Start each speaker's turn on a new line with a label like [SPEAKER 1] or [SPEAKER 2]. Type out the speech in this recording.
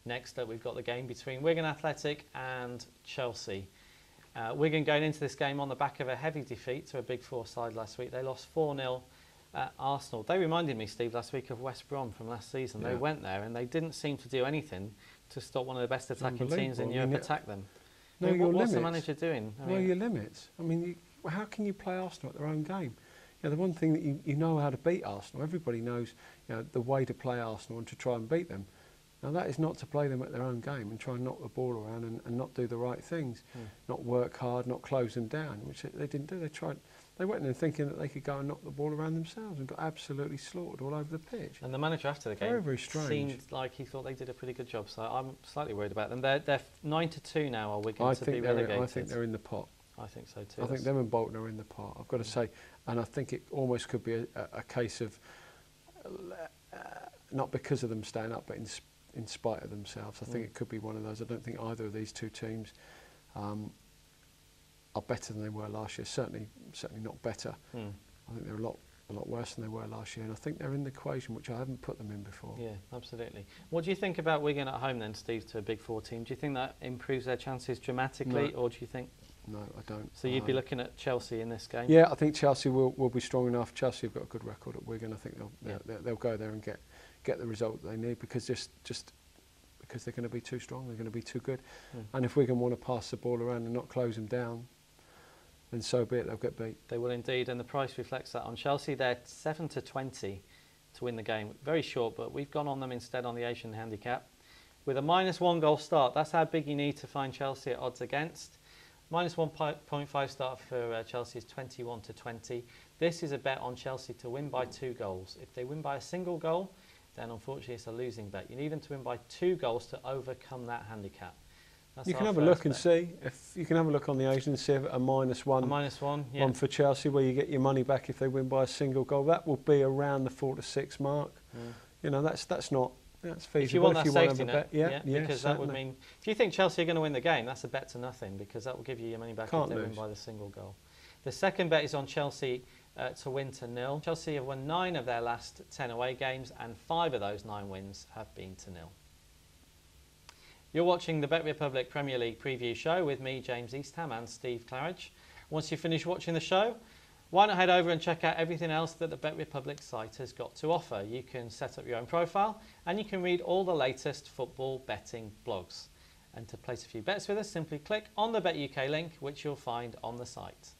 [SPEAKER 1] Next up, we've got the game between Wigan Athletic and Chelsea. Wigan going into this game on the back of a heavy defeat to a Big Four side last week. They lost 4-0 at Arsenal. They reminded me, Steve, last week of West Brom from last season. Yeah. They went there and they didn't seem to do anything to stop one of the best attacking teams in Europe attack them.
[SPEAKER 2] No, your limits.
[SPEAKER 1] What's the manager doing?
[SPEAKER 2] No, your limits. I mean, how can you play Arsenal at their own game? You know, the one thing that you know how to beat Arsenal. Everybody knows, you know, the way to play Arsenal and to try and beat them. Now that is not to play them at their own game and try and knock the ball around and not do the right things, not work hard, not close them down, which they didn't do. They went in thinking that they could go and knock the ball around themselves and got absolutely slaughtered all over the pitch.
[SPEAKER 1] And the manager after the game
[SPEAKER 2] very strange.
[SPEAKER 1] Seemed like he thought they did a pretty good job, so I'm slightly worried about them. They're 9-2 now, are Wigan to be relegated?
[SPEAKER 2] I think they're in the pot.
[SPEAKER 1] I think so too.
[SPEAKER 2] I think them and Bolton are in the pot, I've got to say. And I think it almost could be a case of, not because of them staying up, but in spite of themselves. I think it could be one of those. I don't think either of these two teams are better than they were last year. Certainly not better. I think they're a lot worse than they were last year, and I think they're in the equation, which I haven't put them in before.
[SPEAKER 1] Yeah, absolutely. What do you think about Wigan at home then, Steve, to a Big Four team? Do you think that improves their chances dramatically, or do you think?
[SPEAKER 2] No, I don't.
[SPEAKER 1] So you'd be looking at Chelsea in this game?
[SPEAKER 2] Yeah, I think Chelsea will be strong enough. Chelsea have got a good record at Wigan. I think they'll go there and get the result they need, because just because they're going to be too strong, they're going to be too good. And if Wigan want to pass the ball around and not close them down, then so be it, they'll get beat. They
[SPEAKER 1] will indeed, and the price reflects that. On Chelsea, they're 7-20 to win the game. Very short, but we've gone on them instead on the Asian handicap. With a -1 goal start, that's how big you need to find Chelsea at odds against. -1.5 start for Chelsea is 21-20. This is a bet on Chelsea to win by 2 goals. If they win by a single goal, then unfortunately it's a losing bet. You need them to win by 2 goals to overcome that handicap. That's
[SPEAKER 2] you can have a look and see. If you can have a look on the Asian and see if a -1.
[SPEAKER 1] A -1, yeah.
[SPEAKER 2] One for Chelsea, where you get your money back if they win by a single goal. That will be around the 4 to 6 mark. You know, that's feasible.
[SPEAKER 1] If you want that safety net,
[SPEAKER 2] yeah,
[SPEAKER 1] because that would mean, if you think Chelsea are going to win the game, that's a bet to nothing, because that will give you your money back if they win by the single goal. The second bet is on Chelsea to win to 0. Chelsea have won 9 of their last 10 away games, and 5 of those 9 wins have been to 0. You're watching the Bet Republic Premier League preview show with me, James Eastham, and Steve Claridge. Once you finish watching the show, why not head over and check out everything else that the Bet Republic site has got to offer. You can set up your own profile and you can read all the latest football betting blogs. And to place a few bets with us, simply click on the Bet UK link, which you'll find on the site.